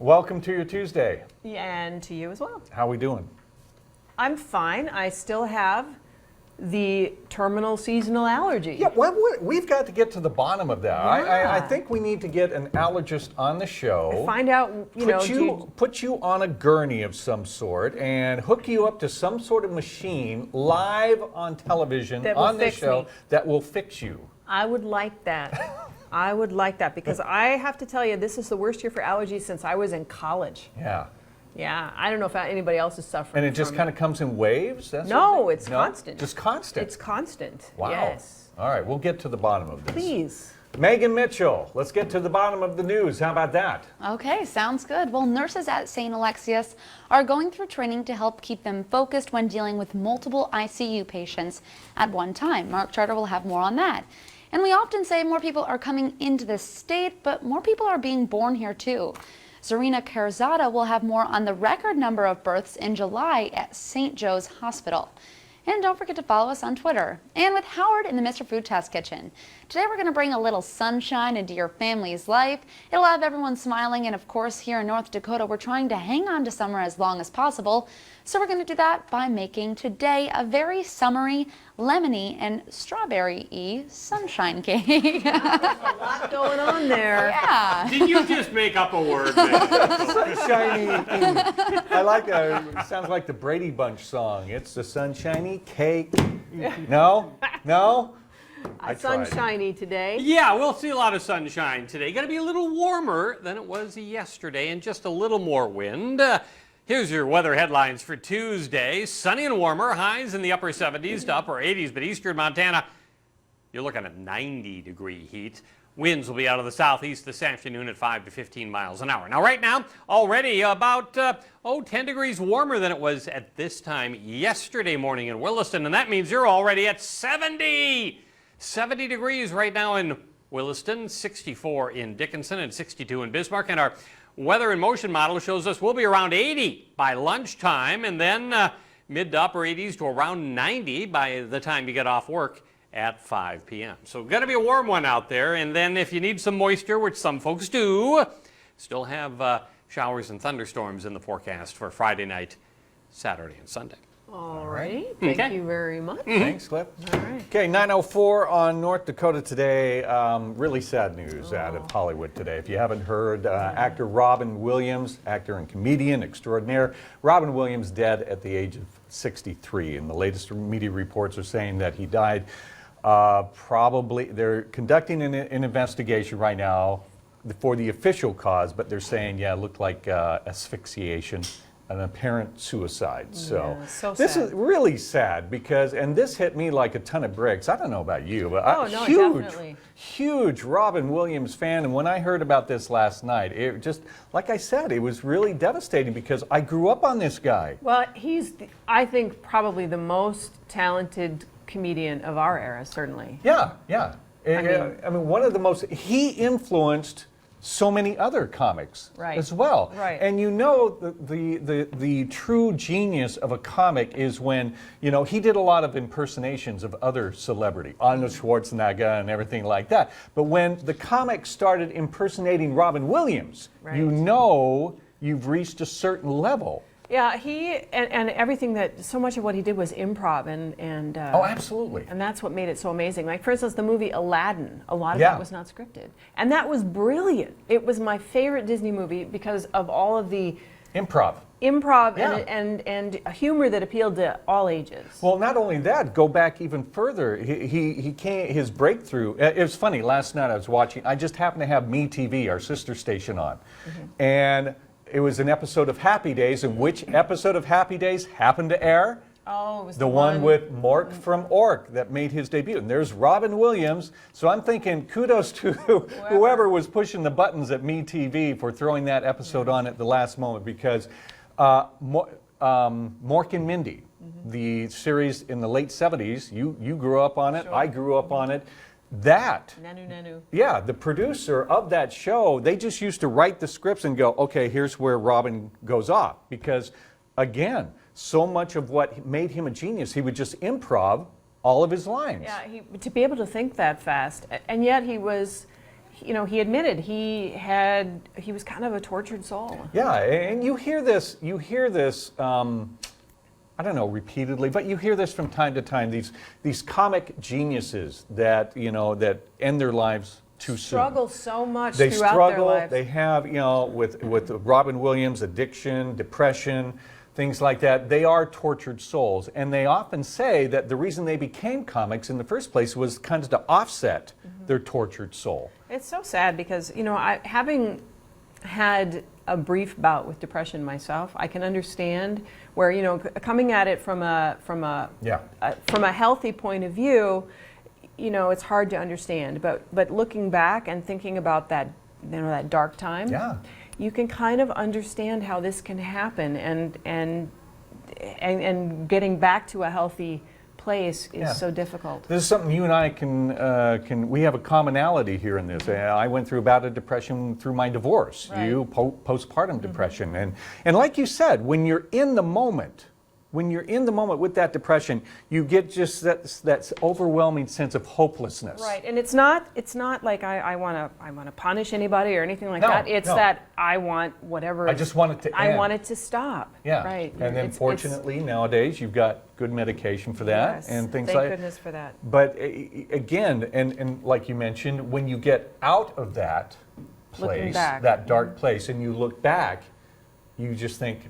Welcome to your Tuesday. And to you as well. How are we doing? I'm fine. I still have the terminal seasonal allergy. Yeah, well, we've got to get to the bottom of that. Yeah. I think we need to get an allergist on the show. Find out, put you on a gurney of some sort and hook you up to some sort of machine live on television on this show that will fix you. I would like that. I would like that because I have to tell you, this is the worst year for allergies since I was in college. Yeah. Yeah, I don't know if anybody else is suffering. And it just kind of comes in waves? No, it's constant. Just constant? It's constant. Wow. Yes. All right, we'll get to the bottom of this. Please. Megan Mitchell, let's get to the bottom of the news. How about that? Okay, sounds good. Well, nurses at St. Alexius are going through training to help keep them focused when dealing with multiple ICU patients at one time. Mark Charter will have more on that. And we often say more people are coming into this state, but more people are being born here too. Zarina Karzada will have more on the record number of births in July at St. Joe's Hospital. And don't forget to follow us on Twitter. And with Howard in the Mr. Food Test Kitchen. Today we're going to bring a little sunshine into your family's life. It'll have everyone smiling, and of course here in North Dakota we're trying to hang on to summer as long as possible. So we're going to do that by making today a very summery, lemony, and strawberry-y sunshine cake. A lot going on there. Yeah. Did you just make up a word? Sunshiny. I like that. It sounds like the Brady Bunch song. It's the sunshiny cake. No? No? I tried. Sunshiny today. Yeah, we'll see a lot of sunshine today. Going to be a little warmer than it was yesterday and just a little more wind. Here's your weather headlines for Tuesday. Sunny and warmer, highs in the upper 70s to upper 80s, but eastern Montana, you're looking at 90-degree heat. Winds will be out of the southeast this afternoon at 5 to 15 miles an hour. Now, right now, already about 10 degrees warmer than it was at this time yesterday morning in Williston, and that means you're already at 70 degrees right now in Williston, 64 in Dickinson, and 62 in Bismarck. And our weather in motion model shows us we'll be around 80 by lunchtime, and then mid to upper 80s to around 90 by the time you get off work at 5 p.m. So going to be a warm one out there. And then if you need some moisture, which some folks do, still have showers and thunderstorms in the forecast for Friday night, Saturday, and Sunday. All right. Thank you very much. Thanks, Clip. All right. Okay, 9:04 on North Dakota today. Really sad news out of Hollywood today. If you haven't heard, actor Robin Williams, actor and comedian extraordinaire, Robin Williams dead at the age of 63. And the latest media reports are saying that he died probably, they're conducting an investigation right now for the official cause, but they're saying, yeah, it looked like asphyxiation, an apparent suicide. So, this is really sad because, and this hit me like a ton of bricks. I don't know about you, but huge Robin Williams fan. And when I heard about this last night, it just, like I said, it was really devastating because I grew up on this guy. Well, he's, I think, probably the most talented comedian of our era, certainly. Yeah, yeah. I mean, one of the most, he influenced so many other comics as well. Right. And you know the true genius of a comic is when, you know, he did a lot of impersonations of other celebrity, Arnold Schwarzenegger and everything like that. But when the comic started impersonating Robin Williams, you know you've reached a certain level. Yeah, he and everything that, so much of what he did was improv and oh, absolutely. And that's what made it so amazing. Like, for instance, the movie Aladdin, a lot of that was not scripted. And that was brilliant. It was my favorite Disney movie because of all of the improv and humor that appealed to all ages. Well, not only that, go back even further. He came, his breakthrough, it was funny, last night I was watching, I just happened to have MeTV, our sister station, on. And it was an episode of Happy Days, and which episode of Happy Days happened to air? Oh, it was the one with Mork from Ork that made his debut. And there's Robin Williams. So I'm thinking kudos to whoever was pushing the buttons at MeTV for throwing that episode on at the last moment, because Mork and Mindy, the series in the late 70s, you grew up on it, I grew up on it. Nanu. Yeah, the producer of that show, they just used to write the scripts and go, okay, here's where Robin goes off. Because, again, so much of what made him a genius, he would just improv all of his lines. Yeah, to be able to think that fast, and yet he was he admitted he was kind of a tortured soul. Yeah, and you hear this, I don't know, repeatedly, but you hear this from time to time, these comic geniuses that, that end their lives too soon. Struggle so much They throughout struggle, their lives. they have, with Robin Williams, addiction, depression, things like that. They are tortured souls, and they often say that the reason they became comics in the first place was kind of to offset their tortured soul. It's so sad because, having had a brief bout with depression myself, I can understand where, coming at it from a healthy point of view, it's hard to understand. But looking back and thinking about that, that dark time, you can kind of understand how this can happen, and getting back to a healthy place is so difficult. This is something you and I we have a commonality here in this. I went through a bout of depression through my divorce. Right. You postpartum depression, and like you said, when you're in the moment with that depression, you get just that overwhelming sense of hopelessness. Right, and it's not like I want to punish anybody or anything like that. It's that I want whatever. I just want it to end. I want it to stop. Yeah. Right. And then fortunately nowadays you've got good medication for that, yes, and things thank like. goodness for that. But again, and like you mentioned, when you get out of that place, that dark place, and you look back, you just think,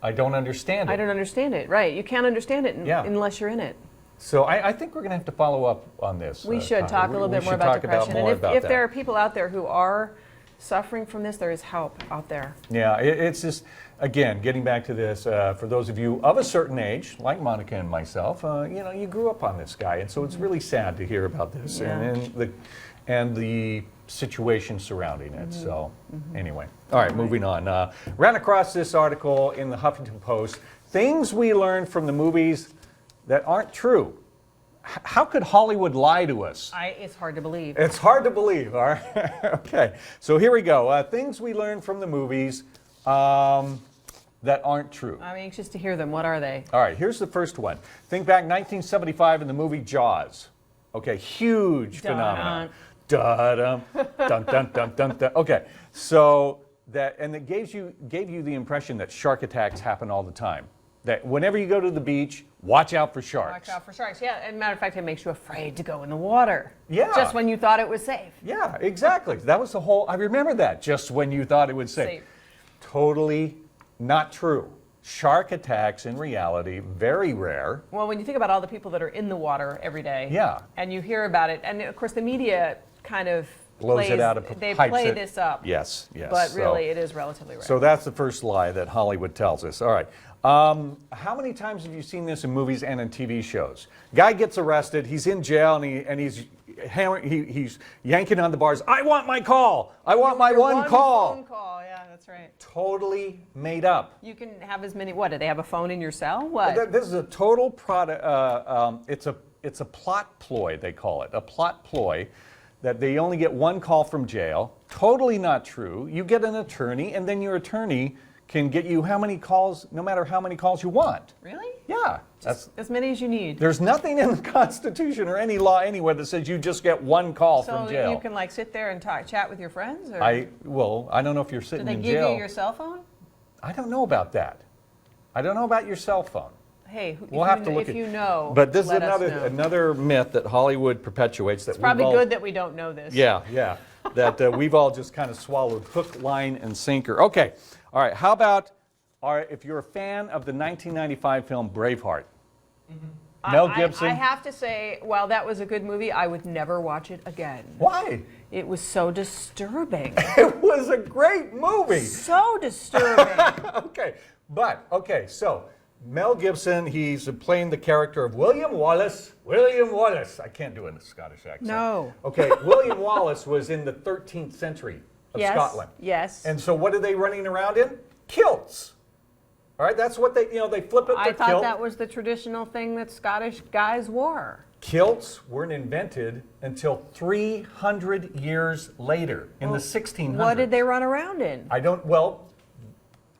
I don't understand it. I don't understand it. Right. You can't understand it unless you're in it. So I think we're going to have to follow up on this. We should talk a little bit more about depression. And if there are people out there who are suffering from this, there is help out there. Yeah, it's just, again, getting back to this, for those of you of a certain age, like Monica and myself, you grew up on this guy. And so it's really sad to hear about this and the situation surrounding it. So anyway, all right, moving on. Ran across this article in the Huffington Post, things we learned from the movies that aren't true. How could Hollywood lie to us? It's hard to believe. It's hard to believe, all right? Okay, so here we go. Things we learned from the movies that aren't true. I'm anxious to hear them. What are they? All right, here's the first one. Think back 1975 in the movie Jaws. Okay, huge phenomenon. Dun, dun, dun, dun, dun, dun. Okay, so it gave you the impression that shark attacks happen all the time. That whenever you go to the beach, watch out for sharks. Watch out for sharks, yeah. And matter of fact, it makes you afraid to go in the water. Yeah. Just when you thought it was safe. Yeah, exactly. That was the whole, I remember that, just when you thought it was safe. Totally not true. Shark attacks in reality, very rare. Well, when you think about all the people that are in the water every day. Yeah. And you hear about it, and of course the media kind of blows it out of they hypes play it. this up. Yes. But really, it is relatively rare. So that's the first lie that Hollywood tells us. All right. How many times have you seen this in movies and in TV shows? Guy gets arrested, he's in jail, and he's yanking on the bars. I want my call. I want my one call. Phone call. Yeah, that's right. Totally made up. You can have as many. What, do they have a phone in your cell? What? This is a total product. It's a plot ploy, they call it. A plot ploy that they only get one call from jail. Totally not true. You get an attorney, and then your attorney can get you how many calls, no matter how many calls you want. Really? Yeah. That's as many as you need. There's nothing in the Constitution or any law anywhere that says you just get one call from jail. So you can like sit there and chat with your friends? Or? I don't know if you're sitting in jail. Do they give you your cell phone? I don't know about that. I don't know about your cell phone. Hey, we'll have to look if you know, but this is let us know. another myth that Hollywood perpetuates. That it's probably good that we don't know this. Yeah. That we've all just kind of swallowed hook, line, and sinker. Okay, all right. How about if you're a fan of the 1995 film Braveheart? Mel Gibson. I have to say, while that was a good movie, I would never watch it again. Why? It was so disturbing. It was a great movie. So disturbing. Okay, so Mel Gibson, he's playing the character of William Wallace. William Wallace. I can't do it in a Scottish accent. No. Okay, William Wallace was in the 13th century of Scotland. Yes. And so what are they running around in? Kilts. All right, that's what they flip it. I thought that was the traditional thing that Scottish guys wore. Kilts weren't invented until 300 years lader, in the 1600s. What did they run around in? I don't know.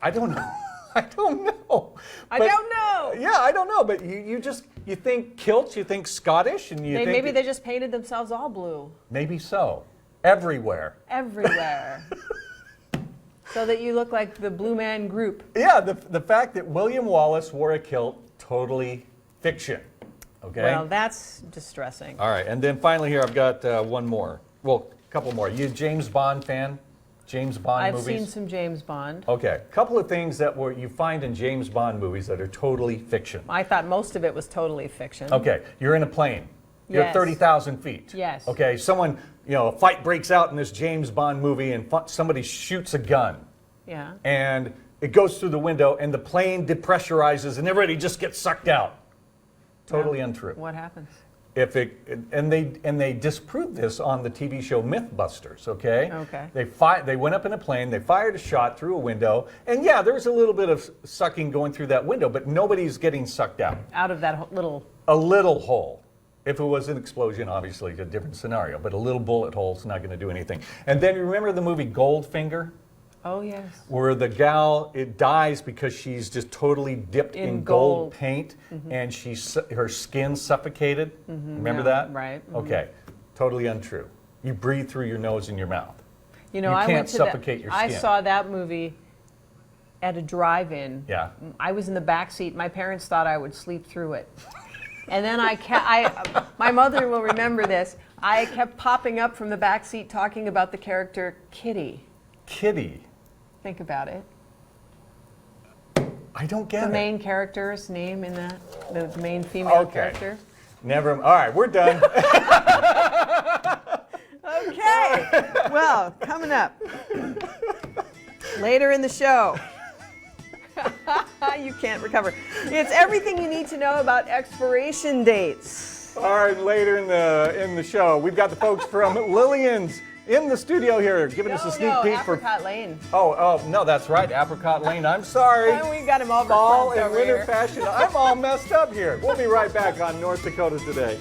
I don't know. I don't know. Yeah, I don't know. But you think kilts, you think Scottish, and maybe they just painted themselves all blue. Maybe so. everywhere. Everywhere. So that you look like the Blue Man Group. Yeah, the fact that William Wallace wore a kilt, totally fiction. Okay? Well, that's distressing. All right, and then finally here I've got one more. Well, a couple more. You a James Bond fan? James Bond movies? I've seen some James Bond. Okay, a couple of things that you find in James Bond movies that are totally fiction. I thought most of it was totally fiction. Okay, you're in a plane. You're at Yes. 30,000 feet. Yes. Okay, someone, a fight breaks out in this James Bond movie and somebody shoots a gun. Yeah. And it goes through the window and the plane depressurizes and everybody just gets sucked out. Totally untrue. What happens? And they disproved this on the TV show Mythbusters, okay? Okay. They went up in a plane, they fired a shot through a window, and yeah, there was a little bit of sucking going through that window, but nobody's getting sucked out. Out of that little... A little hole. If it was an explosion, obviously, it's a different scenario, but a little bullet hole is not going to do anything. And then you remember the movie Goldfinger? Oh, yes. Where the gal, it dies because she's just totally dipped in gold paint and her skin suffocated. Remember that? Right. Okay, totally untrue. You breathe through your nose and your mouth. You know, You I can't went to suffocate your I skin. saw that movie at a drive-in. Yeah. I was in the back seat. My parents thought I would sleep through it. And then my mother will remember this. I kept popping up from the back seat talking about the character Kitty. Kitty. Think about it. I don't get The it. main character's name in that, the main female Okay. character. Never. All right, we're done. Okay. Well, coming up later in the show. You can't recover. It's everything you need to know about expiration dates. All right, later in the show, we've got the folks from Lillian's in the studio here, giving us a sneak peek Apricot Lane. Oh, no, that's right, Apricot Lane. I'm sorry. We got him all Fall verklempt and over winter here. fashion. I'm all messed up here. We'll be right back on North Dakota Today.